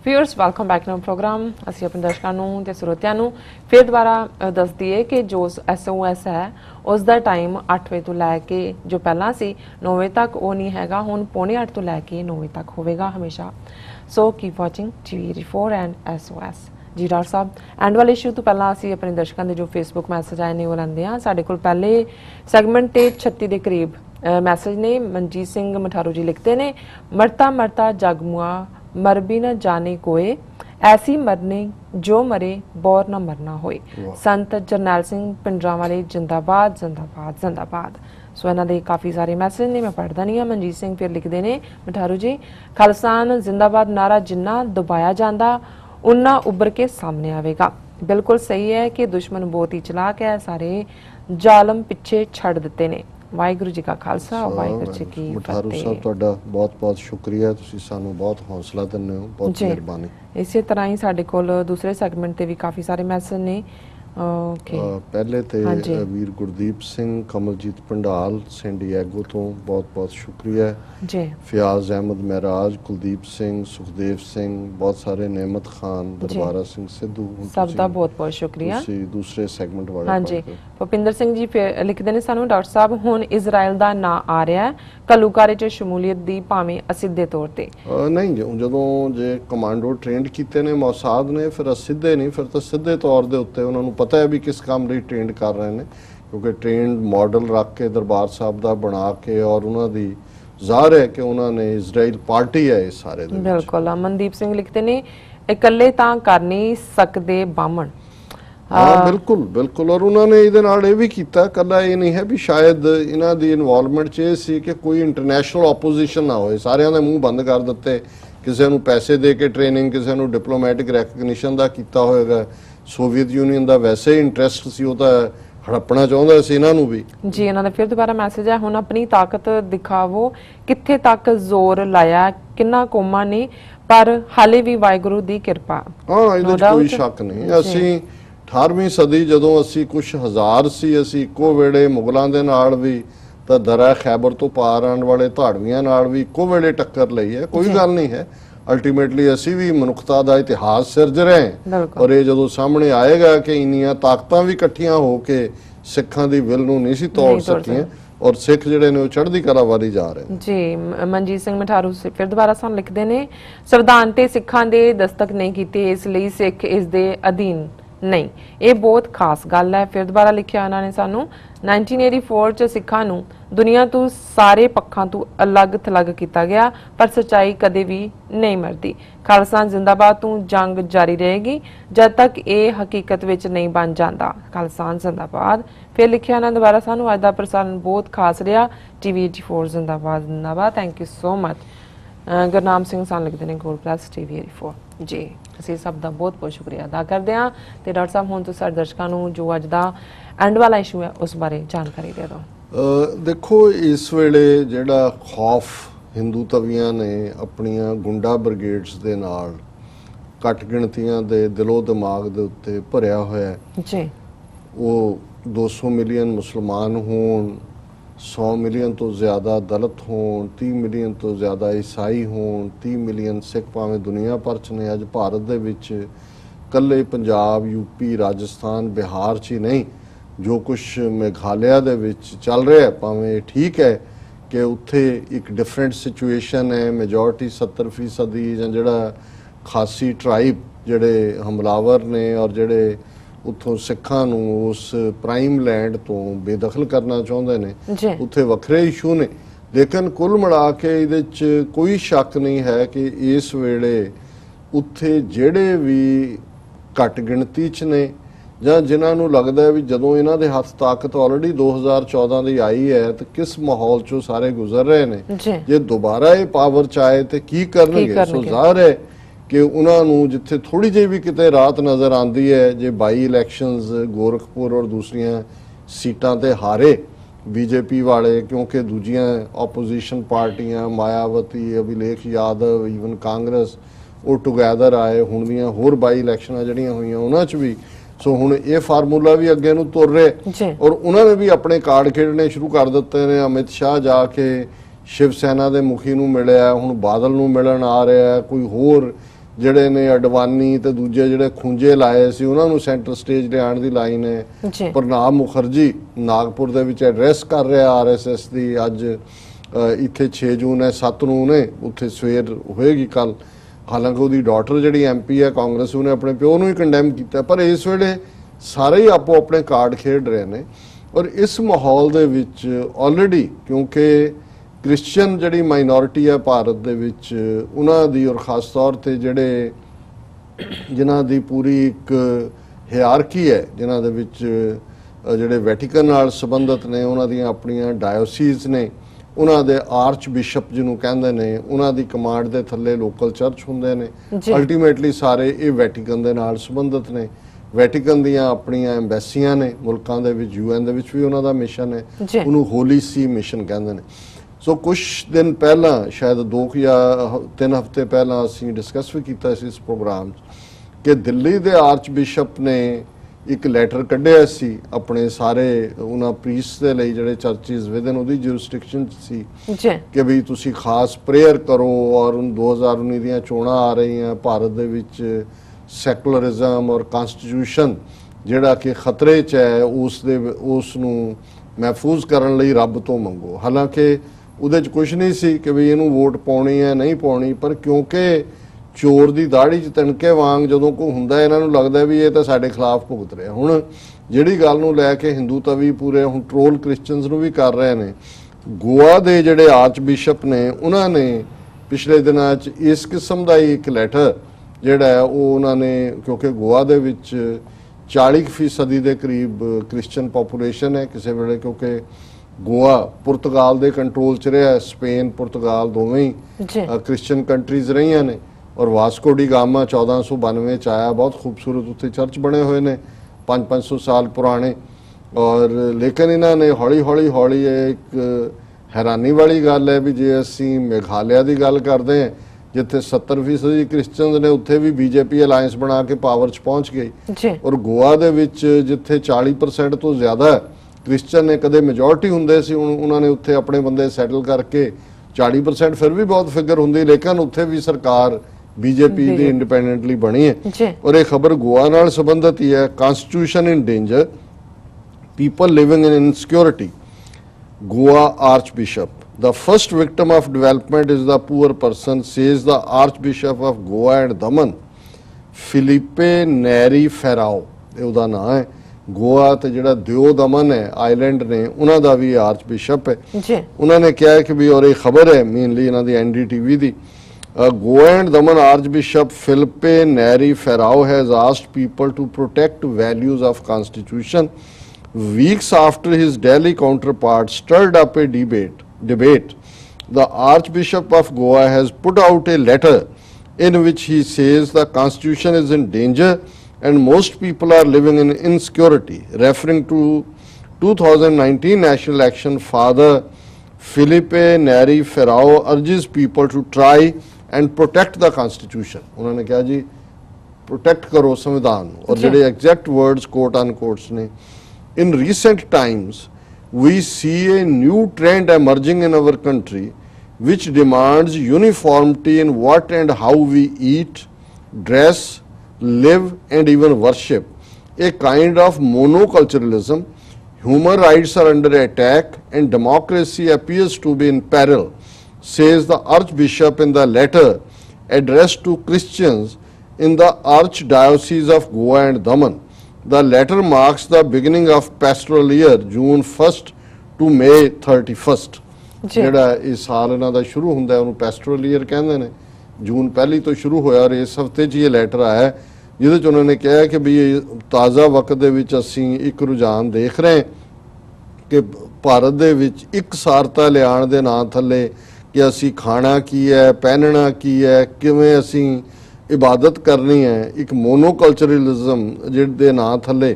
Viewers welcome back to programme. असीं अपने दर्शकों ते ਸਰੋਤਿਆਂ ਨੂੰ फिर दोबारा दस दईए कि जो SOS है उसका टाइम 8 वजे तो लैके जो पहला सी 9 वजे तक वो नहीं हैगा, हुण 7:45 तो लैके 9 वजे तक होवेगा हमेशा। So keep watching TV84 and SOS। जी डॉक्टर साहब, एंड वाले इशू तो पहला असीं अपने दर्शकों के जो फेसबुक मैसेज आए ने वो लैंदे हां। साडे कोल पहले सैगमेंट ते 36 के करीब मैसेज ने। मनजीत सिंह मठारू जी लिखते ने, मरता मरता जगमुआ मर भी न जाने कोई, ऐसी मरने जो मरे बौर न मरना होए। संत जरनैल सिंह पिंडरा वाले जिंदाबाद जिंदाबाद जिंदाबाद। सो इन्हां दे काफ़ी सारे मैसेज ने, मैं पढ़दा नहीं हाँ। मनजीत सिंह फिर लिखते हैं, मठारू जी खालसान जिंदाबाद नारा जिन्ना दबाया जाता उन्ना उभर के सामने आवेगा। बिल्कुल सही है कि दुश्मन बहुत ही चलाक है, सारे जालम पिछे छड़ दिते ने। वाहिगुरू जी का खालसा, वाहिगुरू जी की मठारू साहब तुहाडा बहुत बहुत शुक्रिया, तुसीं सानू बहुत हौसला दिंदे हो, बहुत मेहरबानी। इसे तरह ही साडे कोल दूसरे सैगमेंट ते भी काफ़ी सारे मैसेज ने। पहले तो वीर गुरदीप सिंह कमलजीत पंडाल सैंडिएगो तो बहुत बहुत शुक्रिया जी। फयाज अहमद महराज, कुलदीप सिंह, सुखदेव सिंह, बहुत सारे, नेमत खान, दरबारा सिंह सिद्धू, सब का बहुत बहुत शुक्रिया। दूसरे सैगमेंट वाले हाँ जी। भुपिंदर सिंह जी फिर लिखते हैं सानू, डॉक्टर साहब हुण इजराइल का ना आ रहा है घल्लूकारे च शमूलीयत की भावें असिद्धे तौर पर नहीं। जदों जे कमांडो ट्रेंड किए ने मौसाद ने, फिर असिद्धे नहीं, फिर तो सीधे तौर के उत्ते उन्होंने पता है भी किस काम लिए ट्रेंड कर रहे हैं, क्योंकि ट्रेंड मॉडल रख के दरबार साहब का बना के और उन्होंने ਜ਼ਾਹਰ है कि उन्होंने इजराइल पार्टी है इस सारे दे। बिल्कुल। अमनदीप सिंह लिखते ने, इकल्ले तां कर नहीं सकते बामण। हाँ बिल्कुल बिल्कुल। और उन्होंने ये भी किया, कला ये नहीं है भी शायद इन्हों की इनवॉल्वमेंट च सी कि कोई इंटरनेशनल ओपोजिशन ना हो, सारे के मूँह बंद कर दिते, किसी को पैसे दे के ट्रेनिंग, किसी को डिप्लोमैटिक रैकगनिशन का किया होएगा। सोवियत यूनियन का वैसे ही इंटरस्ट सी, हड़पना चाहता सी इन्हों भी जी। इन्होंने फिर दोबारा मैसेज है, हुण अपनी ताकत दिखावो, कित्थे तक जोर लाया किन्ना कौमां ने, पर हाले भी वाहिगुरू दी कृपा। हाँ ये कोई शक नहीं। असी 18वीं सदी जदों असी कुछ हज़ार सी, असी इक्को वेले मुगलों के नाल भी तो दरा खैबर तो पार आने वाले धाड़वियां नाल भी इक्को वेले टक्कर लई है, कोई गल नहीं है। अल्टीमेटली असी भी मनुखता का इतिहास सिरज रहे हैं, और ये जो सामने आएगा कि इन्नियां ताकतां भी इकट्ठियां होके सिखां दी विल नूं नहीं सी तोड़ सकियां, और सिख जिहड़े ने चढ़दी कला वाली जा रहे हैं जी। मनजीत सिंह मठारू फिर दोबारा सानूं लिखदे ने, संविधान ते सिखां दे दस्तक नहीं कीते, इसलिए सिख इस दे अधीन नहीं, ये बहुत खास गल है। फिर दोबारा लिखिया उन्होंने सानू, 1984 च सिखां नूं दुनिया तो सारे पक्षों तो अलग थलग किया गया, पर सच्चाई कदे भी नहीं मरती। खालसा जिंदाबाद तू जंग जारी रहेगी जब तक ये हकीकत विच नहीं बन जाता। खालसा जिंदाबाद। फिर लिखिया उन्होंने दोबारा सानू, अज दा प्रसारण बहुत खास रहा, TV84 जिंदाबाद जिंदाबाद। Thank you so much. Gurnam Singh सान लिखते हैं, गोल प्लस TV84 जी। ਅਸੀਂ ਸਭ ਦਾ ਬਹੁਤ ਬਹੁਤ ਸ਼ੁਕਰੀਆ ਅਦਾ ਕਰਦੇ ਹਾਂ। ਤੇ ਡਾਕਟਰ ਸਾਹਿਬ ਹੁਣ ਤੁਸੀਂ ਸਾਡੇ ਦਰਸ਼ਕਾਂ ਨੂੰ ਜੋ ਅੱਜ ਦਾ ਐਂਡ ਵਾਲਾ ਇਸ਼ੂ ਹੈ ਉਸ ਬਾਰੇ ਜਾਣਕਾਰੀ ਦੇ ਦਿਓ। ਦੇਖੋ ਇਸ ਵੇਲੇ ਜਿਹੜਾ ਖੌਫ ਹਿੰਦੂ ਤਵੀਆਂ ਨੇ ਆਪਣੀਆਂ ਗੁੰਡਾ ਬ੍ਰਿਗੇਡਸ ਦੇ ਨਾਲ ਘੱਟ ਗਿਣਤੀਆਂ ਦੇ ਦਿਲੋਂ ਦਿਮਾਗ ਦੇ ਉੱਤੇ ਭਰਿਆ ਹੋਇਆ ਹੈ ਜੀ। ਉਹ 200 ਮਿਲੀਅਨ ਮੁਸਲਮਾਨ ਹੋਣ, 100 मिलियन तो ज़्यादा दलित हों, 30 मिलियन तो ज़्यादा ईसाई हों, 30 मिलियन सिख भावें दुनिया भर च ने। अज भारत दे विच कल्ले पंजाब, यूपी, राजस्थान, बिहार च ही नहीं, जो कुछ मेघालय दे विच चल रहा है, भावें ठीक है कि उत्थे एक डिफरेंट सिचुएशन है, मेजोरिटी 70% जां जिहड़ा खासी ट्राइब जिहड़े हमलावर ने और जिहड़े उत्थों सिखां नूं उस प्राइम लैंड तो बेदखल करना चाहुंदे ने, उत्थे वखरे इशू ने। लेकिन कुल मिला के इहदे च कोई शक नहीं है कि इस वेले उत्थे जिहड़े भी घट गिणती च ने जां जिन्हां नूं लगदा है भी जदों इन्हां दे हत्थ ताकत ऑलरेडी 2014 दी आई है तो किस माहौल चों सारे गुजर रहे ने, जे दोबारा ये पावर च आए तो की करनगे। सो ज़ाहिर है कि उन्होंने जिथे थोड़ी जी भी किते रात नज़र आती है, जे बाई इलैक्शनस गोरखपुर और दूसरिया सीटां ते हारे बीजेपी वाले, क्योंकि दूजियां ओपोजिशन पार्टियां मायावती, अभिलेख यादव, ईवन कांग्रेस वो टुगैदर आए। हुण दीयां होर बाई इलैक्शनां जिहड़ियां होईयां उन्हां च भी सो हुण ये फार्मूला भी अगे नूं तुर रहे, और उन्होंने भी अपने कार्ड खेडने शुरू कर दिते ने। अमित शाह जाके शिव सेना के मुखी नूं मिलिया, हुण बादल नूं मिलण आ रहा है, कोई होर ਜਿਹੜੇ ਨੇ ਅਡਵਾਨੀ ਤੇ ਦੂਜੇ ਜਿਹੜੇ ਖੁੰਝੇ ਲਾਏ ਸੀ ਉਹਨਾਂ ਨੂੰ ਸੈਂਟਰ ਸਟੇਜ ਲਿਆਉਣ ਦੀ ਲਾਈਨ ਹੈ। ਪ੍ਰਣਾਬ ਮੁਖਰਜੀ ਨਾਗਪੁਰ ਦੇ ਵਿੱਚ ਐਡਰੈਸ ਕਰ ਰਿਹਾ ਆਰਐਸਐਸ ਦੀ, ਅੱਜ ਇੱਥੇ 6 ਜੂਨ ਹੈ, 7 ਨੂੰ ਨੇ ਉੱਥੇ ਸਵੇਰ ਹੋਏਗੀ ਕੱਲ। ਹਾਲਾਂਕਿ ਉਹਦੀ ਡਾਟਰ ਜਿਹੜੀ ਐਮਪੀ ਹੈ ਕਾਂਗਰਸ, ਉਹਨੇ ਆਪਣੇ ਪਿਓ ਨੂੰ ਹੀ ਕੰਡੈਮ ਕੀਤਾ, ਪਰ ਇਸ ਵੇਲੇ ਸਾਰੇ ਹੀ ਆਪੋ ਆਪਣੇ ਕਾਰਡ ਖੇਡ ਰਹੇ ਨੇ। ਔਰ ਇਸ ਮਾਹੌਲ ਦੇ ਵਿੱਚ ਆਲਰੇਡੀ ਕਿਉਂਕਿ ਕ੍ਰਿਸਚੀਅਨ ਜਿਹੜੀ ਮਾਈਨੋਰਿਟੀ ਹੈ ਭਾਰਤ ਦੇ ਵਿੱਚ, ਉਹਨਾਂ ਦੀ ਔਰ ਖਾਸ ਤੌਰ ਤੇ ਜਿਹੜੇ ਜਿਨ੍ਹਾਂ ਦੀ ਪੂਰੀ ਇੱਕ ਹਿਆਰਕੀ ਹੈ, ਜਿਨ੍ਹਾਂ ਦੇ ਵਿੱਚ ਜਿਹੜੇ ਵੈਟੀਕਨ ਨਾਲ ਸੰਬੰਧਿਤ ਨੇ, ਉਹਨਾਂ ਦੀਆਂ ਆਪਣੀਆਂ ਡਾਇਓਸੀਜ਼ ਨੇ, ਉਹਨਾਂ ਦੇ ਆਰਚ ਬਿਸ਼ਪ ਜਿਹਨੂੰ ਕਹਿੰਦੇ ਨੇ, ਉਹਨਾਂ ਦੀ ਕਮਾਂਡ ਦੇ ਥੱਲੇ ਲੋਕਲ ਚਰਚ ਹੁੰਦੇ ਨੇ। ਅਲਟੀਮੇਟਲੀ ਸਾਰੇ ਇਹ ਵੈਟੀਕਨ ਦੇ ਨਾਲ ਸੰਬੰਧਿਤ ਨੇ। ਵੈਟੀਕਨ ਦੀਆਂ ਆਪਣੀਆਂ ਐਮਬੈਸੀਆਂ ਨੇ ਮੁਲਕਾਂ ਦੇ ਵਿੱਚ, ਯੂਐਨ ਦੇ ਵਿੱਚ ਵੀ ਉਹਨਾਂ ਦਾ ਮਿਸ਼ਨ ਹੈ, ਉਹਨੂੰ ਹੋਲੀ ਸੀ ਮਿਸ਼ਨ ਕਹਿੰਦੇ ਨੇ। ਸੋ ਕੁਝ ਦਿਨ ਪਹਿਲਾਂ, ਸ਼ਾਇਦ 2 ਜਾਂ 3 ਹਫ਼ਤੇ ਪਹਿਲਾਂ, ਅਸੀਂ ਡਿਸਕਸ ਵੀ ਕੀਤਾ ਸੀ ਇਸ ਪ੍ਰੋਗਰਾਮ 'ਚ ਕਿ ਦਿੱਲੀ ਦੇ ਆਰਚ ਬਿਸ਼ਪ ਨੇ ਇੱਕ ਲੈਟਰ ਕੱਢਿਆ ਸੀ ਆਪਣੇ ਸਾਰੇ ਉਹਨਾਂ ਪ੍ਰੀਸਟ ਦੇ ਲਈ ਜਿਹੜੇ ਚਰਚਿਸ ਵਿਦਨ ਉਹਦੀ ਜੁਰਿਸਡਿਕਸ਼ਨ 'ਚ ਸੀ ਕਿ ਵੀ ਤੁਸੀਂ ਖਾਸ ਪ੍ਰੇਅਰ ਕਰੋ। ਔਰ 2019 ਦੀਆਂ ਚੋਣਾਂ ਆ ਰਹੀਆਂ ਭਾਰਤ ਦੇ ਵਿੱਚ, ਸੈਕੂਲਰਿਜ਼ਮ ਔਰ ਕਨਸਟੀਟਿਊਸ਼ਨ ਜਿਹੜਾ ਕਿ ਖਤਰੇ 'ਚ ਹੈ, ਉਸ ਨੂੰ ਮਹਿਫੂਜ਼ ਕਰਨ ਲਈ ਰੱਬ ਤੋਂ ਮੰਗੋ। ਹਾਲਾਂਕਿ ਉਹਦੇ 'ਚ ਕੁਝ ਨਹੀਂ ਸੀ ਕਿ ਵੀ ਇਹਨੂੰ ਵੋਟ ਪਾਉਣੀ ਹੈ ਨਹੀਂ ਪਾਉਣੀ, ਪਰ ਕਿਉਂਕਿ ਚੋਰ ਦੀ ਦਾੜੀ 'ਚ ਤਣਕੇ ਵਾਂਗ ਜਦੋਂ ਕੋਈ ਹੁੰਦਾ, ਇਹਨਾਂ ਨੂੰ ਲੱਗਦਾ ਵੀ ਇਹ ਤਾਂ ਸਾਡੇ ਖਿਲਾਫ ਭੁਗਤ ਰਿਹਾ। ਹੁਣ ਜਿਹੜੀ ਗੱਲ ਨੂੰ ਲੈ ਕੇ ਹਿੰਦੂ ਤਵੀ ਪੂਰੇ ਹੁਣ ਟ੍ਰੋਲ ਕ੍ਰਿਸਚੀਅਨਸ ਨੂੰ ਵੀ ਕਰ ਰਹੇ ਨੇ। ਗੋਆ ਦੇ ਜਿਹੜੇ ਆਰਚ ਬਿਸ਼ਪ ਨੇ, ਉਹਨਾਂ ਨੇ ਪਿਛਲੇ ਦਿਨਾਂ 'ਚ ਇਸ ਕਿਸਮ ਦਾ ਹੀ ਇੱਕ ਲੈਟਰ ਜਿਹੜਾ ਹੈ ਉਹ ਉਹਨਾਂ ਨੇ, ਕਿਉਂਕਿ ਗੋਆ ਦੇ ਵਿੱਚ 40% ਦੇ ਕਰੀਬ ਕ੍ਰਿਸਚੀਅਨ ਪਾਪੂਲੇਸ਼ਨ ਹੈ ਕਿਸੇ ਵੇਲੇ, ਕਿਉਂਕਿ ਗੋਆ ਪੁਰਤਗਾਲ ਦੇ ਕੰਟਰੋਲ 'ਚ ਰਿਹਾ, ਸਪੇਨ ਪੁਰਤਗਾਲ ਦੋਵੇਂ ਹੀ ਕ੍ਰਿਸਚੀਅਨ ਕੰਟਰੀਜ਼ ਰਹੀਆਂ ਨੇ। ਔਰ ਵਾਸਕੋ ਡੀ ਗਾਮਾ 1492 ਚ ਆਇਆ, ਬਹੁਤ ਖੂਬਸੂਰਤ ਉੱਥੇ ਚਰਚ ਬਣੇ ਹੋਏ ਨੇ 500 ਸਾਲ ਪੁਰਾਣੇ। ਔਰ ਲੇਕਿਨ ਇਹਨਾਂ ਨੇ ਹੌਲੀ ਹੌਲੀ ਇੱਕ ਹੈਰਾਨੀ ਵਾਲੀ ਗੱਲ ਹੈ ਵੀ ਜੇ ਅਸੀਂ ਮੇਘਾਲਿਆ ਦੀ ਗੱਲ ਕਰਦੇ ਹਾਂ ਜਿੱਥੇ 70% ਕ੍ਰਿਸਚੀਅਨਸ ਨੇ, ਉੱਥੇ ਵੀ ਬੀਜੇਪੀ ਅਲਾਇੰਸ ਬਣਾ ਕੇ ਪਾਵਰ 'ਚ ਪਹੁੰਚ ਗਈ। ਔਰ ਗੋਆ ਦੇ ਵਿੱਚ ਜਿੱਥੇ 40% ਤੋਂ ਜ਼ਿਆਦਾ ਕ੍ਰਿਸਚੀਅਨ ਨੇ, ਕਦੇ ਮੈਜੋਰਟੀ ਹੁੰਦੇ ਸੀ, ਹੁਣ ਉਹਨਾਂ ਨੇ ਉੱਥੇ ਆਪਣੇ ਬੰਦੇ ਸੈਟਲ ਕਰਕੇ 40% ਫਿਰ ਵੀ ਬਹੁਤ ਫਿਗਰ ਹੁੰਦੀ, ਲੇਕਿਨ ਉੱਥੇ ਵੀ ਸਰਕਾਰ बीजेपी ਦੀ इंडिपेंडेंटली बनी है। और एक खबर गोवा नाल संबंधित ही है, constitution in danger, people living in insecurity, Goa archbishop, the first victim of development is the poor person, says the Archbishop of Goa and Daman, Felipe Neri Ferrao। ਇਹ ਉਹਦਾ ਨਾਂ ਹੈ। ਗੋਆ ਤੇ ਜਿਹੜਾ ਦਿਓ ਦਮਨ ਹੈ ਆਈਲੈਂਡ ਨੇ, ਉਹਨਾਂ ਦਾ ਵੀ ਆਰਚ ਬਿਸ਼ਪ ਹੈ। ਉਹਨਾਂ ਨੇ ਕਿਹਾ ਕਿ ਵੀ, ਔਰ ਇਹ ਖਬਰ ਹੈ ਮੇਨਲੀ ਇਹਨਾਂ ਦੀ NDTV the, Goa and Daman Archbishop Felipe Neri Ferrao has asked people to protect values of Constitution weeks after his Delhi counterpart stirred up a debate. The Archbishop of Goa has put out a letter in which he says the Constitution is in danger and most people are living in insecurity. Referring to 2019 national election, Father Felipe Neri Ferrao urges people to try and protect the Constitution. उन्होंने कहा जी protect करो संविधान, और जेडे exact words quote unquotes ने। In recent times we see a new trend emerging in our country which demands uniformity in what and how we eat, dress, live and even worship, a kind of monoculturalism. Human rights are under attack and democracy appears to be in peril, says the Archbishop in the letter addressed to Christians in the Archdiocese of Goa and Daman. The letter marks the beginning of pastoral year, June 1st to May 31st. ਜਿਹੜਾ ਇਸ ਸਾਲ ਇਹਨਾਂ ਦਾ ਸ਼ੁਰੂ ਹੁੰਦਾ ਉਹਨੂੰ ਪੈਸਟਰਲ year ਕਹਿੰਦੇ ਨੇ। ਜੂਨ ਪਹਿਲੀ ਤੋਂ ਸ਼ੁਰੂ ਹੋਇਆ ਔਰ ਇਸ ਹਫ਼ਤੇ 'ਚ ਇਹ ਲੈਟਰ ਆਇਆ ਜਿਹਦੇ 'ਚ ਉਹਨਾਂ ਨੇ ਕਿਹਾ ਕਿ ਵੀ ਤਾਜ਼ਾ ਵਕਤ ਦੇ ਵਿੱਚ ਅਸੀਂ ਇੱਕ ਰੁਝਾਨ ਦੇਖ ਰਹੇ ਕਿ ਭਾਰਤ ਦੇ ਵਿੱਚ ਇਕਸਾਰਤਾ ਲਿਆਉਣ ਦੇ ਨਾਂ ਥੱਲੇ ਕਿ ਅਸੀਂ ਖਾਣਾ ਕੀ ਹੈ, ਪਹਿਨਣਾ ਕੀ ਹੈ, ਕਿਵੇਂ ਅਸੀਂ ਇਬਾਦਤ ਕਰਨੀ ਹੈ, ਇੱਕ ਮੋਨੋਕਲਚਰਲਿਜ਼ਮ ਜਿਹਦੇ ਨਾਂ ਥੱਲੇ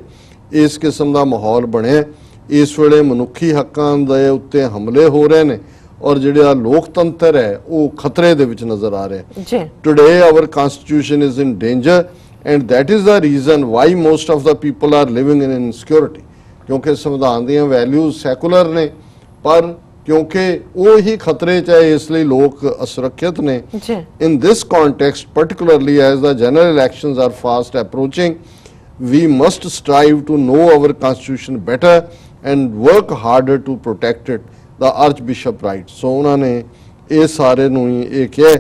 ਇਸ ਕਿਸਮ ਦਾ ਮਾਹੌਲ ਬਣਿਆ। ਇਸ ਵੇਲੇ ਮਨੁੱਖੀ ਹੱਕਾਂ ਦੇ ਉੱਤੇ ਹਮਲੇ ਹੋ ਰਹੇ ਨੇ ਔਰ ਜਿਹੜਾ ਲੋਕਤੰਤਰ ਹੈ ਉਹ ਖਤਰੇ ਦੇ ਵਿੱਚ ਨਜ਼ਰ ਆ ਰਿਹਾ। Today our constitution is in danger and that is the reason why most of the people are living in insecurity. ਕਿਉਂਕਿ ਸੰਵਿਧਾਨ ਦੀਆਂ ਵੈਲਿਊਜ਼ ਸੈਕੂਲਰ ਨੇ, ਪਰ क्योंकि वो ही खतरे च है, इसलिए लोग असुरक्षित ने। In this context particularly as the general elections are fast approaching, we must strive to know our constitution better and work harder to protect it, the Archbishop writes। So उन्होंने ये सारे नूं ये कहा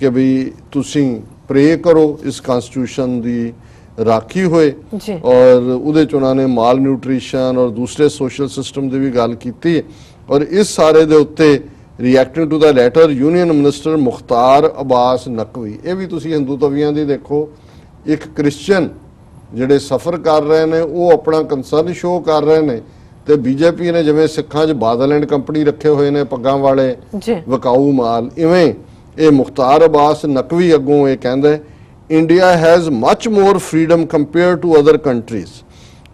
कि भी तुसी प्रे करो इस कॉन्स्टिट्यूशन दी राखी होए, और उहदे च उन्होंने माल न्यूट्रिशन और दूसरे सोशल सिस्टम की भी गल की। और इस सारे दे उत्ते reacting to the latter union minister Mukhtar Abbas Naqvi, ये भी तुसी हिंदू तवियां दी देखो, एक क्रिश्चियन जिहड़े सफ़र कर रहे हैं वो अपना कंसर्न शो कर रहे हैं, तो बीजेपी ने जिवें सिखां च बादल एंड कंपनी रखे हुए ने पग्गां वाले विकाऊ माल, इवें ये मुख्तार अब्बास नकवी अगों ये कहंदा है, India has much more freedom compare to other countries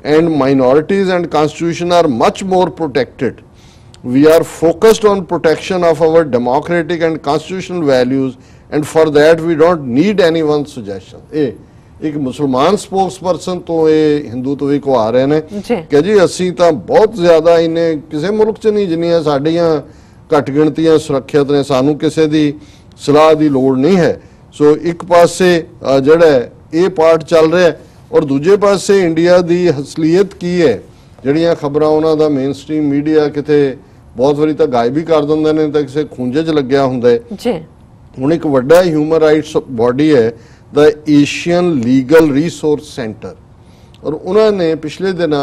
and minorities and constitution are much more protected. We are focused on protection of our democratic and constitutional values, and for that we don't need anyone's suggestion। एक मुसलमान spokes person तो ये हिंदू तो भी को आ रहे हैं कि जी असी तो बहुत ज्यादा इन्हें किसी मुल्क च नहीं जिन्नियां साडियां घट गिणतियां सुरक्षित ने, सानू किसी दी सलाह दी लोड़ नहीं है। सो एक पासे जिहड़ा ये पार्ट चल रहा है, और दूजे पासे इंडिया दी असलीयत की है, जिहड़ियां खबरां उन्हां दा मेन स्ट्रीम मीडिया किते बहुत वारी तो गायब भी कर देंगे ने, तो किसी खूंजे च लग्या हुंदा है। हुण एक वड्डा ह्यूमन राइट्स बॉडी है the Asian legal resource centre, और उन्होंने पिछले दिनों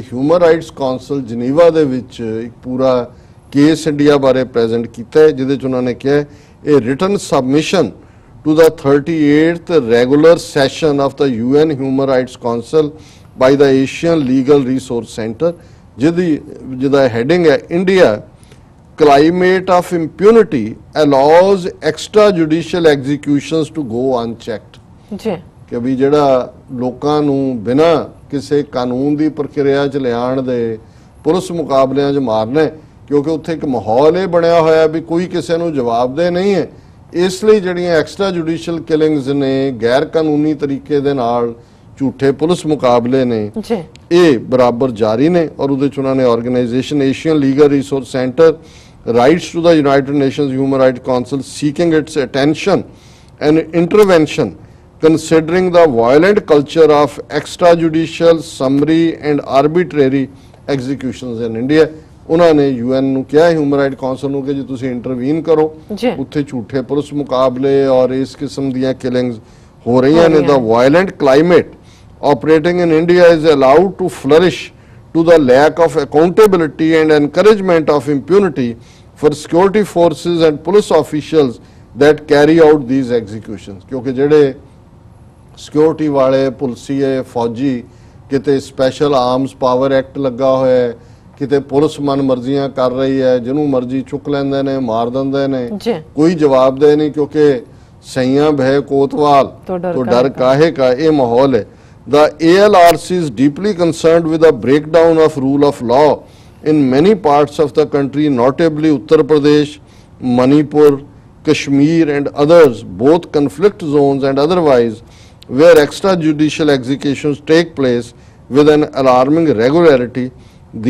ह्यूमन राइट्स काउंसिल जिनीवा दे विच एक पूरा केस इंडिया बारे प्रेजेंट किया है, जिहदे च उन्होंने कहा a written submission to the 38th regular session of the UN human rights council by the Asian legal resource centre, जिहदा हेडिंग है India climate of impunity allows extrajudicial executions to go unchecked. कि भी जिहड़ा लोकां नूं बिना किसी कानून की प्रक्रिया च लियाण दे पुलिस मुकाबलियां च मारना है, क्योंकि उत्थे एक माहौल ये बनया होया भी कोई किसी नूं जवाबदेह नहीं है, इसलिए जिहड़ियां एक्स्ट्रा जुडिशियल किलिंग्स ने गैर कानूनी तरीके दे नाल झूठे पुलिस मुकाबले ने ये बराबर जारी ने। और उहदे च उन्होंने organisation Asian legal resource centre writes to the United Nations human rights council seeking its attention and intervention considering the violent culture of extrajudicial summary and arbitrary executions in India. उन्होंने UN नूं कहा human right council नूं कि जी तुसीं intervene करो, उत्थे झूठे police मुकाबले और इस किस्म दीयां किलिंग्स हो रही हैं। The violent climate operating in India is allowed to flourish to the lack of accountability and encouragement of impunity for security forces and police officials that carry out these executions। क्योंकि जेडे security वाले पुलिसिए फौजी किते special arms power act लगा हुआ है, किते police मन मर्जियां कर रही है, जिन्हों मर्जी चुक लेंदे ने मार देंदे ने, कोई जवाबदेह नहीं, क्योंकि सैया भय कोतवाल तो डर काहे का ये माहौल है। The ALRC is deeply concerned with the breakdown of rule of law in many parts of the country, notably Uttar Pradesh, Manipur, Kashmir and others, both conflict zones and otherwise, where extrajudicial executions take place with an alarming regularity.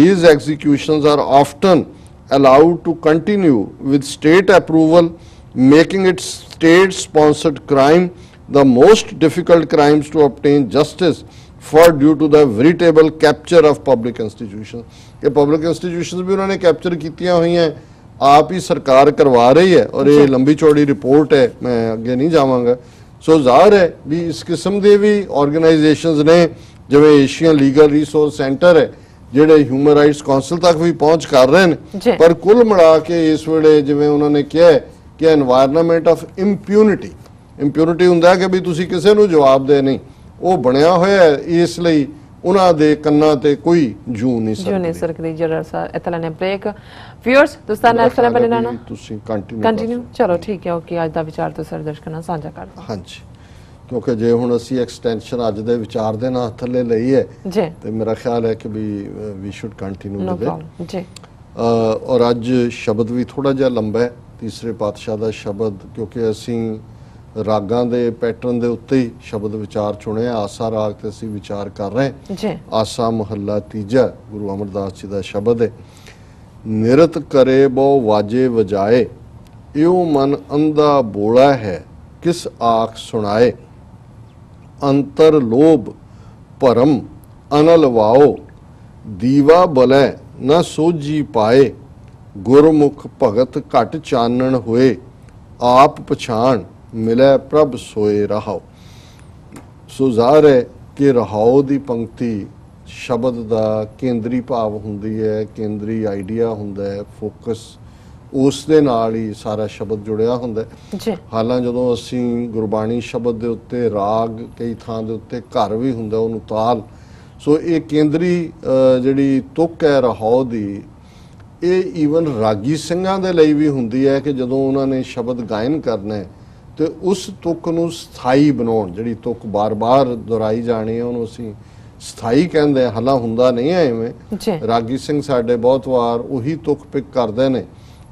These executions are often allowed to continue with state approval, making it state-sponsored crime the most difficult crimes to obtain justice for due to the veritable capture of public institutions। ये public institutions भी उन्होंने capture कीतियां हुई हैं, आप ही सरकार करवा रही है, और ये लंबी चौड़ी रिपोर्ट है, मैं आगे नहीं जावांगा। सो जाहिर है भी इस किस्म के भी ऑर्गेनाइजेशंस ने, जिवें एशियन लीगल रिसोर्स सेंटर है, जिहड़े ह्यूमन राइट्स काउंसिल तक भी पहुंच कर रहे हैं, पर कुल मिला के इस वेले जिवें उन्होंने कहा है कि एनवायरनमेंट ऑफ इंप्यूनिटी हुंदा है कि भी तुसी किसी नूं जवाबदेह नहीं, वो बनया होया है, इसलिए उन्हां दे कन्नां ते कोई जू नहीं सरकदी। जरा सा इतलाने ब्रेक व्यूअर्स दोस्तान इस तरह बने रहना, तुसी कंटिन्यू चलो ठीक है, ओके। आज दा विचार तो सर दर्शਕਾਂ ਨਾਲ ਸਾਂਝਾ ਕਰਦਾ। ਹਾਂਜੀ, क्योंकि जे हुण असी एक्सटेंशन अज दे विचार दे नाल थल्ले लई है जी, ते मेरा ख्याल है कि भी we should continue with it जी। और अज शब्द भी थोड़ा जिहा लंबा है, तीसरे पातशाह दा शब्द, क्योंकि असी रागां दे पैटर्न दे उत्ते ही शब्द विचार चुने, आसा राग ते असी विचार कर रहे हैं। आसा महला तीजा गुरु अमरदास जी दा शब्द है। ਨਿਰਤ ਕਰੇ ਬਹੁ ਵਾਜੇ ਵਜਾਏ, ਇਉ ਮਨ ਅੰਧਾ ਬੋਲਾ ਹੈ ਕਿਸ ਆਖ ਸੁਣਾਏ। ਅੰਤਰ ਲੋਭ ਭਰਮ ਅਨਲ ਵਾਓ, ਦੀਵਾ ਬਲੈ ਨਾ ਸੋਝੀ ਪਾਏ। ਗੁਰਮੁਖ ਭਗਤ ਘਟ ਚਾਨਣ ਹੋਏ, ਆਪ ਪਛਾਣ ਮਿਲੈ ਪ੍ਰਭ ਸੋਏ ਰਹਾਓ। ਸੋ ਜ਼ਾਹਰ ਹੈ ਕਿ ਰਹਾਓ ਦੀ ਪੰਕਤੀ ਸ਼ਬਦ ਦਾ ਕੇਂਦਰੀ ਭਾਵ ਹੁੰਦੀ ਹੈ, ਕੇਂਦਰੀ ਆਈਡੀਆ ਹੁੰਦਾ ਹੈ, ਫੋਕਸ ਉਸ ਦੇ ਨਾਲ ਹੀ ਸਾਰਾ ਸ਼ਬਦ ਜੁੜਿਆ ਹੁੰਦਾ ਹੈ। ਹਾਲਾਂ ਜਦੋਂ ਅਸੀਂ ਗੁਰਬਾਣੀ ਸ਼ਬਦ ਦੇ ਉੱਤੇ ਰਾਗ ਕਈ ਥਾਂ ਦੇ ਉੱਤੇ ਘਰ ਵੀ ਹੁੰਦਾ, ਉਹਨੂੰ ਤਾਲ, ਸੋ ਇਹ ਕੇਂਦਰੀ ਜਿਹੜੀ ਤੁਕ ਹੈ ਰਹਾਓ ਦੀ, ਇਹ ਈਵਨ ਰਾਗੀ ਸਿੰਘਾਂ ਦੇ ਲਈ ਵੀ ਹੁੰਦੀ ਹੈ ਕਿ ਜਦੋਂ ਉਹਨਾਂ ਨੇ ਸ਼ਬਦ ਗਾਇਨ ਕਰਨਾ ਹੈ ਤੇ ਉਸ ਤੁਕ ਨੂੰ ਸਥਾਈ ਬਣਾਉਣ, ਜਿਹੜੀ ਤੁਕ ਬਾਰ-ਬਾਰ ਦੁਹਰਾਈ ਜਾਣੀ ਹੈ ਉਹਨੂੰ ਅਸੀਂ ਸਥਾਈ ਕਹਿੰਦੇ। ਹਾਲਾਂ ਹੁੰਦਾ ਨਹੀਂ ਹੈ ਐਵੇਂ। ਰਾਗੀ ਸਿੰਘ ਸਾਡੇ ਬਹੁਤ ਵਾਰ ਉਹੀ ਤੁਕ ਪਿਕ ਕਰਦੇ ਨੇ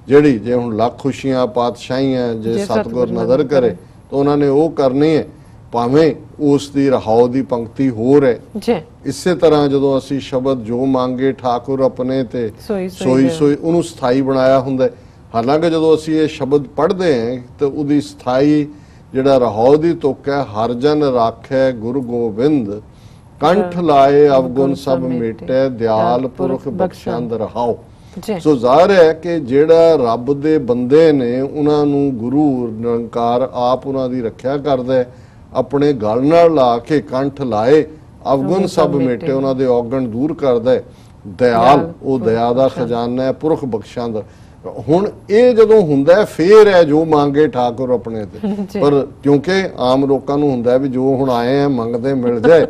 ਜਿਹੜੀ, ਜੇ ਹੁਣ ਲੱਖ ਖੁਸ਼ੀਆਂ ਪਾਤਸ਼ਾਹੀਆਂ ਜੇ ਸਤਿਗੁਰ ਨਜ਼ਰ ਕਰੇ ਤਾਂ ਉਹਨਾਂ ਨੇ ਉਹ ਕਰਨੀ ਹੈ, ਭਾਵੇਂ ਉਸ ਦੀ ਰਹਾਓ ਦੀ ਪੰਕਤੀ ਹੋਰ ਹੈ। ਇਸੇ ਤਰ੍ਹਾਂ ਜਦੋਂ ਅਸੀਂ ਸ਼ਬਦ ਜੋ ਮੰਗੇ ਠਾਕੁਰ ਆਪਣੇ ਤੇ ਸੋਈ ਸੋਈ, ਉਹਨੂੰ ਸਥਾਈ ਬਣਾਇਆ ਹੁੰਦਾ। ਹਾਲਾਂਕਿ ਜਦੋਂ ਅਸੀਂ ਇਹ ਸ਼ਬਦ ਪੜ੍ਹਦੇ ਹਾਂ ਤਾਂ ਉਹਦੀ ਸਥਾਈ ਜਿਹੜਾ ਰਹਾਓ ਦੀ ਤੁਕ ਹੈ, ਹਰ ਜਨ ਰਾਖੈ ਗੁਰੂ ਗੋਬਿੰਦ, ਕੰਠ ਲਾਏ ਅਵਗੁਣ ਸਭ ਮੇਟੈ, ਦਿਆਲ ਪੁਰਖ ਬਖਸ਼ੰਦ ਰਹਾਓ। ਸੋ ਜ਼ਾਹਰ ਹੈ ਕਿ ਜਿਹੜਾ ਰੱਬ ਦੇ ਬੰਦੇ ਨੇ ਉਹਨਾਂ ਨੂੰ ਗੁਰੂ ਨਿਰੰਕਾਰ ਆਪ ਉਹਨਾਂ ਦੀ ਰੱਖਿਆ ਕਰਦਾ ਹੈ, ਆਪਣੇ ਗਲ ਨਾਲ ਲਾ ਕੇ ਕੰਠ ਲਾਏ ਅਵਗੁਣ ਸਭ ਮੇਟੇ, ਉਹਨਾਂ ਦੇ ਔਗਣ ਦੂਰ ਕਰਦਾ ਹੈ। ਦਿਆਲ, ਉਹ ਦਇਆ ਦਾ ਖਜ਼ਾਨਾ ਹੈ, ਪੁਰਖ ਬਖਸ਼ੰਦ। ਹੁਣ ਇਹ ਜਦੋਂ ਹੁੰਦਾ ਫੇਰ ਹੈ ਜੋ ਮੰਗੇ ਠਾਕੁਰ ਆਪਣੇ ਤੇ, ਪਰ ਕਿਉਂਕਿ ਆਮ ਲੋਕਾਂ ਨੂੰ ਹੁੰਦਾ ਵੀ ਜੋ ਹੁਣ ਆਏ ਆ ਮੰਗਦੇ ਮਿਲ ਜਾਏ,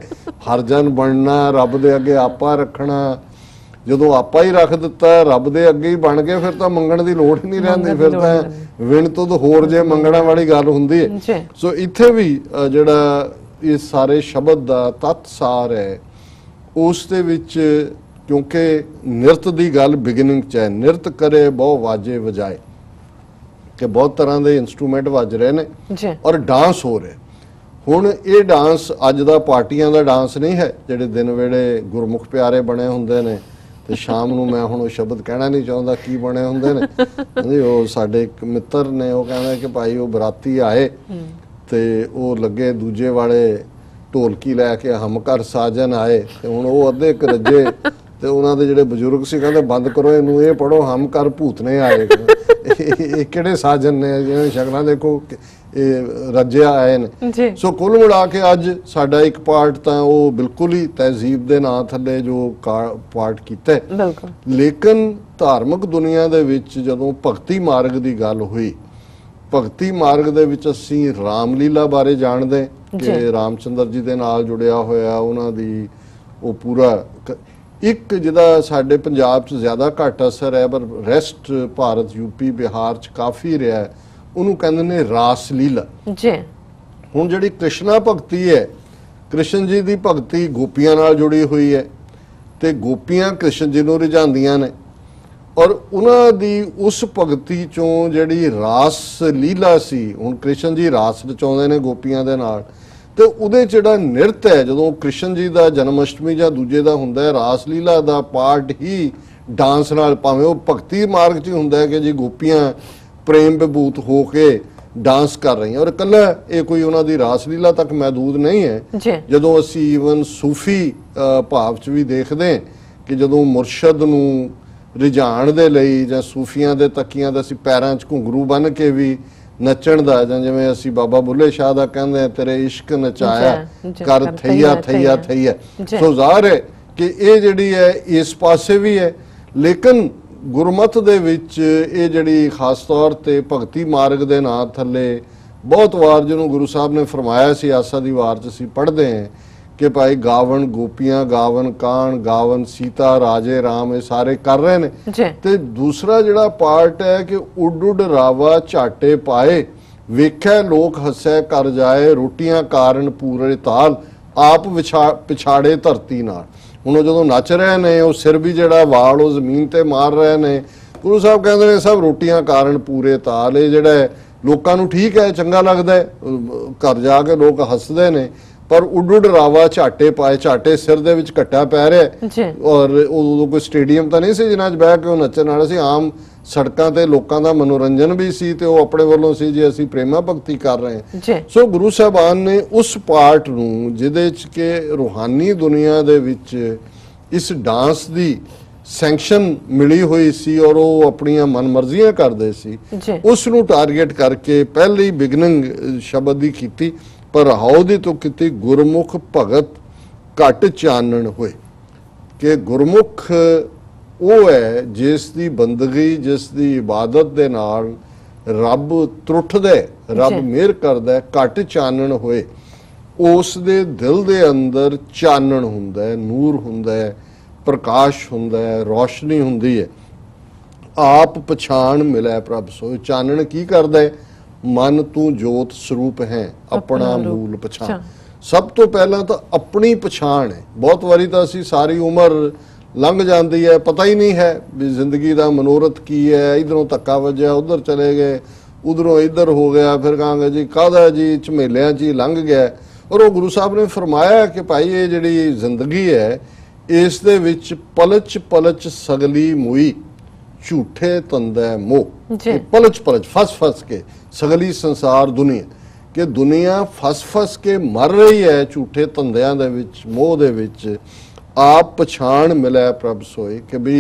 ਹਰ ਜਨ ਬਣਨਾ, ਰੱਬ ਦੇ ਅੱਗੇ ਆਪਾ ਰੱਖਣਾ। ਜਦੋਂ ਆਪਾ ਹੀ ਰੱਖ ਦਿੱਤਾ, ਰੱਬ ਦੇ ਅੱਗੇ ਹੀ ਬਣ ਗਏ, ਫਿਰ ਤਾਂ ਮੰਗਣ ਦੀ ਲੋੜ ਹੀ ਨਹੀਂ ਰਹਿੰਦੀ, ਫਿਰ ਤਾਂ ਵਿਣ ਤੋਂ ਹੋਰ ਜੇ ਮੰਗਣਾ ਵਾਲੀ ਗੱਲ ਹੁੰਦੀ ਹੈ। ਸੋ ਇੱਥੇ ਵੀ ਜਿਹੜਾ ਇਸ ਸਾਰੇ ਸ਼ਬਦ ਦਾ ਤੱਤ ਸਾਰ ਹੈ, ਉਸ ਦੇ ਵਿੱਚ ਕਿਉਂਕਿ ਨਿਰਤ ਦੀ ਗੱਲ ਬਿਗਨਿੰਗ 'ਚ ਹੈ, ਨਿਰਤ ਕਰੇ ਬਹੁ ਵਾਜੇ ਵਜਾਏ, ਕਿ ਬਹੁਤ ਤਰ੍ਹਾਂ ਦੇ ਇੰਸਟਰੂਮੈਂਟ ਵੱਜ ਰਹੇ ਨੇ ਔਰ ਡਾਂਸ ਹੋ ਰਿਹਾ। ਹੁਣ ਇਹ ਡਾਂਸ ਅੱਜ ਦਾ ਪਾਰਟੀਆਂ ਦਾ ਡਾਂਸ ਨਹੀਂ ਹੈ, ਜਿਹੜੇ ਦਿਨ ਵੇਲੇ ਗੁਰਮੁਖ ਪਿਆਰੇ ਬਣੇ ਹੁੰਦੇ ਨੇ ਤੇ ਸ਼ਾਮ ਨੂੰ, ਮੈਂ ਹੁਣ ਉਹ ਸ਼ਬਦ ਕਹਿਣਾ ਨਹੀਂ ਚਾਹੁੰਦਾ ਕੀ ਬਣੇ ਹੁੰਦੇ ਨੇ। ਉਹ ਸਾਡੇ ਇੱਕ ਮਿੱਤਰ ਨੇ, ਉਹ ਕਹਿੰਦਾ ਕਿ ਭਾਈ ਉਹ ਬਰਾਤੀ ਆਏ ਤੇ ਉਹ ਲੱਗੇ ਦੂਜੇ ਵਾਲੇ ਢੋਲਕੀ ਲੈ ਕੇ ਹਮ ਘਰ ਸਾਜਨ ਆਏ, ਤੇ ਹੁਣ ਉਹ ਅੱਧੇ ਕਰੱਜੇ ਤੇ ਉਹਨਾਂ ਦੇ ਜਿਹੜੇ ਬਜ਼ੁਰਗ ਸੀ ਕਹਿੰਦੇ ਬੰਦ ਕਰੋ ਇਹਨੂੰ, ਇਹ ਪੜੋ ਹਮ ਘਰ ਭੂਤਨੇ ਆਏ। ਇਹ ਕਿਹੜੇ ਸਾਜਨ ਨੇ, ਜਿਵੇਂ ਸ਼ਕਲਾਂ ਦੇਖੋ ਇਹ ਰੱਜਿਆ ਆਏ ਨੇ। ਸੋ ਕੁੱਲ ਮਿਲਾ ਕੇ ਅੱਜ ਸਾਡਾ ਇੱਕ ਪਾਰਟ ਤਾਂ ਉਹ ਬਿਲਕੁਲ ਹੀ ਤਹਿਜ਼ੀਬ ਦੇ ਨਾਂ ਥੱਲੇ ਜੋ ਪਾਰਟ ਕੀਤਾ, ਲੇਕਿਨ ਧਾਰਮਿਕ ਦੁਨੀਆ ਦੇ ਵਿੱਚ ਜਦੋਂ ਭਗਤੀ ਮਾਰਗ ਦੀ ਗੱਲ ਹੋਈ, ਭਗਤੀ ਮਾਰਗ ਦੇ ਵਿੱਚ ਅਸੀਂ ਰਾਮਲੀਲਾ ਬਾਰੇ ਜਾਣਦੇ ਕਿ ਰਾਮਚੰਦਰ ਜੀ ਦੇ ਨਾਲ ਜੁੜਿਆ ਹੋਇਆ ਉਹਨਾਂ ਦੀ ਉਹ ਪੂਰਾ ਇੱਕ, ਜਿਹਦਾ ਸਾਡੇ ਪੰਜਾਬ 'ਚ ਜ਼ਿਆਦਾ ਘੱਟ ਅਸਰ ਹੈ ਪਰ ਰੈਸਟ ਭਾਰਤ ਯੂਪੀ ਬਿਹਾਰ 'ਚ ਕਾਫੀ ਰਿਹਾ, ਉਹਨੂੰ ਕਹਿੰਦੇ ਨੇ ਰਾਸ ਲੀਲਾ। ਹੁਣ ਜਿਹੜੀ ਕ੍ਰਿਸ਼ਨਾ ਭਗਤੀ ਹੈ, ਕ੍ਰਿਸ਼ਨ ਜੀ ਦੀ ਭਗਤੀ ਗੋਪੀਆਂ ਨਾਲ ਜੁੜੀ ਹੋਈ ਹੈ ਤੇ ਗੋਪੀਆਂ ਕ੍ਰਿਸ਼ਨ ਜੀ ਨੂੰ ਰਿਝਾਉਂਦੀਆਂ ਨੇ, ਔਰ ਉਹਨਾਂ ਦੀ ਉਸ ਭਗਤੀ ਚੋਂ ਜਿਹੜੀ ਰਾਸ ਲੀਲਾ ਸੀ, ਹੁਣ ਕ੍ਰਿਸ਼ਨ ਜੀ ਰਾਸ ਰਚਾਉਂਦੇ ਨੇ ਗੋਪੀਆਂ ਦੇ ਨਾਲ, ਤੇ ਉਹਦੇ ਜਿਹੜਾ ਨਿਰਤ ਹੈ, ਜਦੋਂ ਕ੍ਰਿਸ਼ਨ ਜੀ ਦਾ ਜਨਮ ਅਸ਼ਟਮੀ ਜਾਂ ਦੂਜੇ ਦਾ ਹੁੰਦਾ ਹੈ, ਰਾਸ ਲੀਲਾ ਦਾ ਪਾਰਟ ਹੀ ਡਾਂਸ ਨਾਲ, ਭਾਵੇਂ ਉਹ ਭਗਤੀ ਮਾਰਗ 'ਚ ਹੁੰਦਾ ਹੈ ਕਿ ਜੀ ਗੋਪੀਆਂ ਪ੍ਰੇਮ ਵਿਭੂਤ ਹੋ ਕੇ ਡਾਂਸ ਕਰ ਰਹੀਆਂ, ਔਰ ਇਕੱਲਾ ਇਹ ਕੋਈ ਉਹਨਾਂ ਦੀ ਰਾਸ ਲੀਲਾ ਤੱਕ ਮਹਿਦੂਦ ਨਹੀਂ ਹੈ। ਜਦੋਂ ਅਸੀਂ ਈਵਨ ਸੂਫੀ ਭਾਵ 'ਚ ਵੀ ਦੇਖਦੇ ਕਿ ਜਦੋਂ ਮੁਰਸ਼ਦ ਨੂੰ ਰਿਝਾਣ ਦੇ ਲਈ ਜਾਂ ਸੂਫੀਆਂ ਦੇ ਤਕੀਆਂ ਦਾ ਅਸੀਂ ਪੈਰਾਂ 'ਚ ਘੁੰਗਰੂ ਬੰਨ੍ਹ ਕੇ ਵੀ ਨੱਚਣ ਦਾ, ਜਾਂ ਜਿਵੇਂ ਅਸੀਂ ਬਾਬਾ ਬੁੱਲੇ ਸ਼ਾਹ ਦਾ ਕਹਿੰਦੇ ਆ, ਤੇਰੇ ਇਸ਼ਕ ਨਚਾਇਆ ਕਰ ਥਈਆ ਥਈਆ ਥਈਆ। ਸੋ ਜ਼ਾਹਰ ਹੈ ਕਿ ਇਹ ਜਿਹੜੀ ਹੈ ਇਸ ਪਾਸੇ ਵੀ ਹੈ, ਲੇਕਿਨ ਗੁਰਮਤ ਦੇ ਵਿੱਚ ਇਹ ਜਿਹੜੀ ਖਾਸ ਤੌਰ ਤੇ ਭਗਤੀ ਮਾਰਗ ਦੇ ਨਾਂ ਥੱਲੇ ਬਹੁਤ ਵਾਰ ਜਿਹਨੂੰ ਗੁਰੂ ਸਾਹਿਬ ਨੇ ਫਰਮਾਇਆ ਸੀ, ਆਸਾ ਦੀ ਵਾਰ 'ਚ ਅਸੀਂ ਪੜ੍ਹਦੇ ਹਾਂ ਕਿ ਭਾਈ ਗਾਵਨ ਗੋਪੀਆਂ, ਗਾਵਨ ਕਾਣ, ਗਾਵਨ ਸੀਤਾ, ਰਾਜੇ ਰਾਮ, ਇਹ ਸਾਰੇ ਕਰ ਰਹੇ ਨੇ। ਤੇ ਦੂਸਰਾ ਜਿਹੜਾ ਪਾਰਟ ਹੈ ਕਿ ਉੱਡ ਉੱਡ ਰਾਵਾ ਝਾਟੇ ਪਾਏ, ਵੇਖੈ ਲੋਕ ਹੱਸੈ ਕਰ ਜਾਏ, ਰੋਟੀਆਂ ਕਾਰਨ ਪੂਰੇ ਤਾਲ, ਆਪ ਪਿਛਾੜੇ ਧਰਤੀ ਨਾਲ। ਹੁਣ ਉਹ ਜਦੋਂ ਨੱਚ ਰਹੇ ਨੇ, ਉਹ ਸਿਰ ਵੀ ਜਿਹੜਾ ਵਾਲ ਉਹ ਜ਼ਮੀਨ ਤੇ ਮਾਰ ਰਹੇ ਨੇ, ਗੁਰੂ ਸਾਹਿਬ ਕਹਿੰਦੇ ਨੇ ਸਭ ਰੋਟੀਆਂ ਕਾਰਨ ਪੂਰੇ ਤਾਲ। ਇਹ ਜਿਹੜਾ ਲੋਕਾਂ ਨੂੰ ਠੀਕ ਹੈ, ਚੰਗਾ ਲੱਗਦਾ ਹੈ, ਘਰ ਜਾ ਕੇ ਲੋਕ ਹੱਸਦੇ ਨੇ, पर उड रावा झाटे पाए, झाटे सिर दे विच घट्टा पै रहा और उदों कोई स्टेडियम तो नहीं सी जिन्हां च बह के नच्चण वाला सी, आम सड़कां ते लोकां दा मनोरंजन भी सी ते वो अपने वल्लों सी जी असीं प्रेमा भगती कर रहे हैं। सो गुरु साहबान ने उस पार्ट नूं जिहदे च कि रूहानी दुनिया दे विच इस डांस दी सैंक्शन मिली हुई सी और वो अपनियां मनमर्जियां करदे सी, उस नूं टारगेट करके पहली बिगनिंग शब्द दी कीती, पर हाउ दी तो कीती गुरमुख भगत घट चानण होए कि गुरमुख वो है जिस दी बंदगी जिस दी इबादत दे नाल रब त्रुठदा है, रब मेहर करदा है, घट चानण होए, उस दे दिल दे अंदर चानण हुंदा है, नूर हुंदा है, प्रकाश हुंदा है, रोशनी हुंदी है, आप पछाण मिलै प्रभ सोए। चानण की करदा है? मन तू जोत स्वरूप है, अपना मूल पछाण। सब तो पहला तो अपनी पछाण है। बहुत वारी तो असी सारी उम्र लंघ जाती है, पता ही नहीं है भी जिंदगी का मनोरथ की है, इधरों धक्का वजया, उधर चले गए, उधरों इधर हो गया, फिर कहांगे जी काहदा जी झमेलियां च ही लंघ गया। और वो गुरु साहब ने फरमाया कि भाई ये जिहड़ी जिंदगी है इस दे विच पलच पलच सगली मुई, झूठे तंदै मोह। पलच पलच फस फस के सगली संसार दुनिया कि दुनिया फस फस के मर रही है झूठे धंधियां दे विच, मोह दे विच। आप पछाण मिलै प्रभ सोए कि भी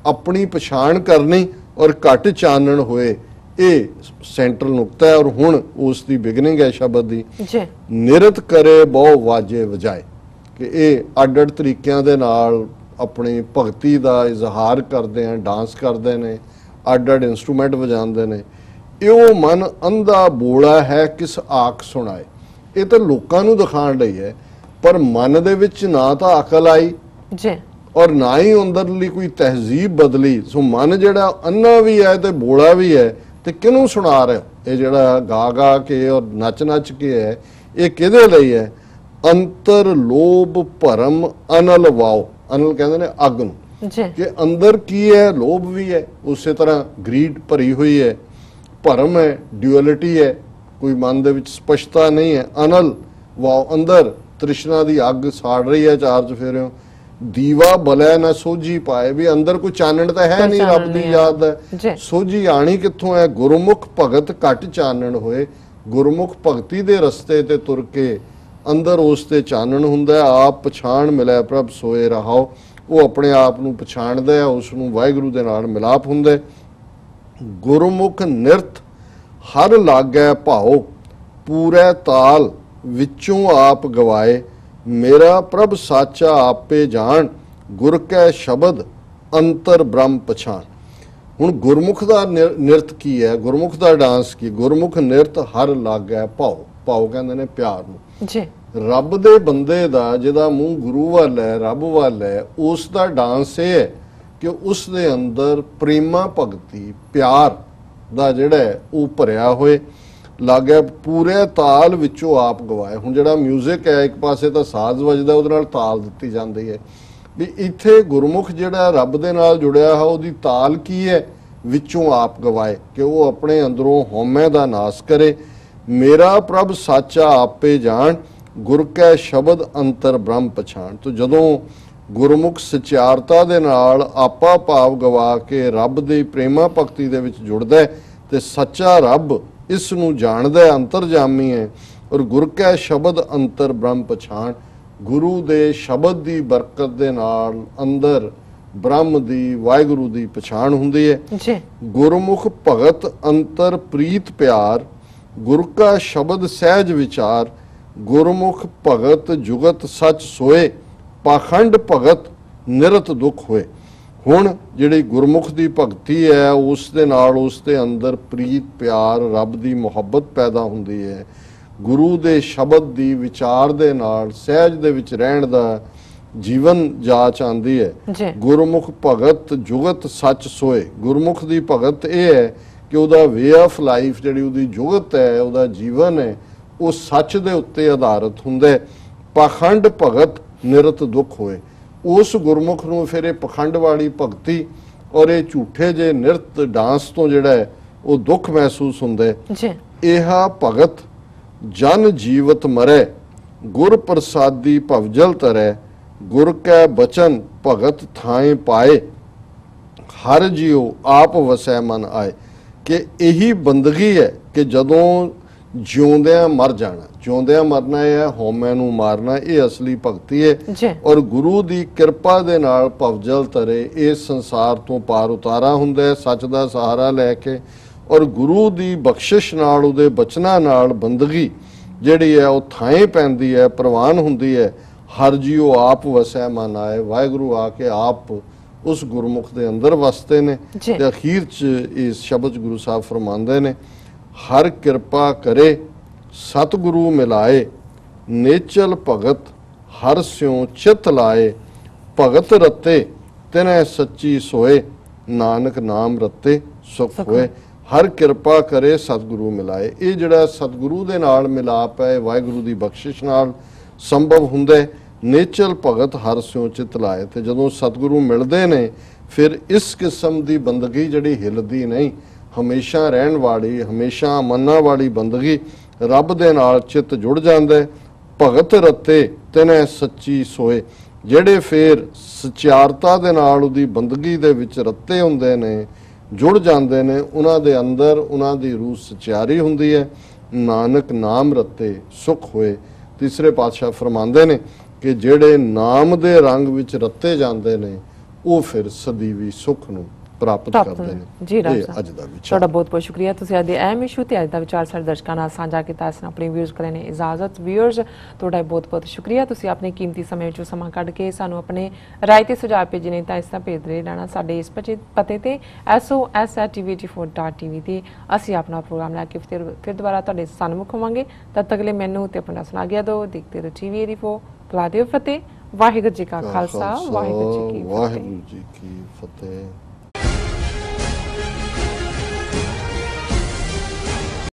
अपनी पछाण करनी और घट चानण होए, ये सेंट्रल नुकता है। और हुण उस दी बिगनिंग है शब्द दी, निरत करे बहु वाजे वजाए कि ये अड अड तरीकों दे नाल अपनी भगती का इजहार करते हैं, डांस करते हैं, अड अड इंस्ट्रूमेंट वजाते हैं। यो मन अंधा बोला है किस आख सुनाए, ये तो लोगों नूं दिखाण लई है, पर मन दे विच ना तो अकल आई और ना ही अंदरली कोई तहजीब बदली। सो मन जिहड़ा अन्ना भी है तो बोला भी है, तो किनूं सुना रहे हो? ये जिहड़ा गा गा के और नच नच के है, ये किहदे लई है? अंतर लोभ भरम अनल वाओ, अनल कहते ने अग नूं कि अंदर की है, लोभ भी है, उस तरह ग्रीड भरी हुई है, भरम है, ड्यूअलिटी है, कोई मन दे विच स्पष्टता नहीं है। अनल वाओ, अंदर तृष्णा दी अग साड़ रही है चार चफेरियों। दीवा बलै ना सोझी पाए, भी अंदर कोई चानण तो है नहीं, रब दी याद है, सोझी आनी कित्थों है? गुरमुख भगत घट चानण होए, गुरमुख भगती दे रस्ते ते तुर के अंदर उस ते चानण हुंदा है। आप पछाण मिलै प्रभ सोए रहाओ, वो अपने आप नूं पछाणदा है, उस नूं वाहिगुरू दे नाल मिलाप हुंदा है। गुरमुख निरत हर लागै भाओ, पूरे ताल विचों आप गवाए, मेरा प्रभ साचा आपे जान, गुर कै शब्द अंतर ब्रह्म पछाण। हुण गुरमुख दा निरत की है, गुरमुख दा डांस की? गुरमुख निरत हर लागै भाओ, भाओ कहंदे ने प्यार नूं जी। रब दे बंदे दा जिहदा मूँह गुरु वाल है, रब वाल है, उस दा डांस ये है कि उस दे अंदर प्रेमा भगती प्यार दा जिहड़ा है वो भरिया होए। लागे पूरे ताल विचों आप गवाए। हुण जिहड़ा म्यूजिक है एक पासे तो साज वजदा, उहदे नाल ताल दित्ती जांदी है, भी इत्थे गुरमुख जिहड़ा रब दे नाल जुड़िया है उहदी ताल की है? विचों आप गवाए कि वो अपने अंदरों हौमे दा नाश करे। मेरा प्रभ साचा आपे जान, गुर कै शब्द अंतर ब्रह्म पछाण। तो जदों गुरमुख सचियारता दे नाल आपा भाव गवा के रब दी प्रेमा भगती दे विच जुड़दा है ते सच्चा रब इस नूं जाणदा है, अंतरजामी है, और गुर कै शब्द अंतर ब्रह्म पछाण। गुरु दे शब्द दी बरकत दे नाल अंदर ब्रह्म दी वाहिगुरू दी पछाण हुंदी है। गुरमुख भगत अंतर प्रीत प्यार, गुर का शब्द सहज विचार, गुरमुख भगत जुगत सच सोए, पाखंड भगत निरत दुख होए। हुण जिहड़ी गुरमुख दी भगती है उस दे नाल उस दे अंदर प्रीत प्यार रब दी मुहब्बत पैदा हुंदी है। गुरु दे शब्द दी विचार दे नाल सहज दे विच रहण दा जीवन जाच आंदी है। गुरमुख भगत जुगत सच सोए, गुरमुख दी भगत ये है कि उहदा वे ऑफ लाइफ जिहड़ी उहदी जुगत है, उहदा जीवन है, वो सच दे उत्ते आधारित हुंदा है। पाखंड भगत निरत दुख होए, उस गुरमुख नूं फिर ये पखंड वाली भगती और ये झूठे जे निरत डांस तो जिहड़ा है वो दुख महसूस हुंदा है। इहा भगत जन जीवत मरै, गुर प्रसादी भवजल तरै गुर कै बचन भगत थाए पाए हर जियो आप वसै मन आए। कि यही बंदगी है कि जदों ਜਿਉਂਦਿਆਂ मर जाना, ਜਿਉਂਦਿਆਂ मरना है, हौमे नूं मारना, ये असली भगती है। और गुरु की किरपा दे नाल भवजल तरे इस संसार तो पार उतारा हुंदा है सच दा सहारा लैके। और गुरु की बख्शिश नाल उहदे बचनां नाल बंदगी जिहड़ी है वो थाएं पैंदी है, प्रवान हुंदी है। हर जीओ आप वसै मन आए, वाहिगुरू आके आप उस गुरमुख दे अंदर वसते ने। ते अखीर च इस शब्द गुरु साहब फरमांदे ने, हर किरपा करे सतगुरु मिलाए नेचल भगत हर स्यों चित लाए। भगत रते तिनै सच्ची सोए नानक नाम रते सुख होए। हर किरपा करे सतगुरु मिलाए। ये जिहड़ा सतगुरु दे नाल मिलाप है वाहिगुरू दी बख्शिश नाल संभव हुंदा है। नेचल भगत हर स्यों चित लाए। ते जदों सतगुरु मिलदे ने फिर इस किस्म दी बंदगी जिहड़ी हिलदी नहीं, हमेशा रहन वाली, हमेशा मन्ना वाली बंदगी रब दे नाल चित जुड़ जांदा है। भगत रते तिनै सच्ची सोए, जिहड़े फिर सचियारता दे नाल उहदी बंदगी दे विच रत्ते हुंदे ने, जुड़ जांदे ने, उन्हां दे अंदर उन्हां दी रूह सचियारी हुंदी है। नानक नाम रत्ते सुख होए। तीसरे पातशाह फरमांदे ने कि जिहड़े नाम दे रंग विच रत्ते जांदे ने वो फिर सदीवी सुख नूं प्राप्त करते हैं। जी राज साहब बहुत बहुत शुक्रिया। तुसीं अज दे अहम इशू ते अज दा विचार साडे दर्शकां नाल साझा कीता। अस अपने व्यूअर्स करें इजाजत। व्यूअर्स तुहाडा बहुत बहुत शुक्रिया। तुसीं अपने कीमती समय विचों समां कढ के सानूं अपने राय ते सुझाव भेजे ने तां इसदा भेजदे रहना साडे इस पते ते SOS@tv84.tv ते असीं अपना प्रोग्राम लैके फिर दोबारा तुहाडे सन्मुख होवांगे। तद तक ले मैनूं ते अपना सुना गया दो। देखते रहो TV84। बुला दिओ फतेह। वाहिगुरू जी का खालसा, वाहिगुरू जी की फतेह।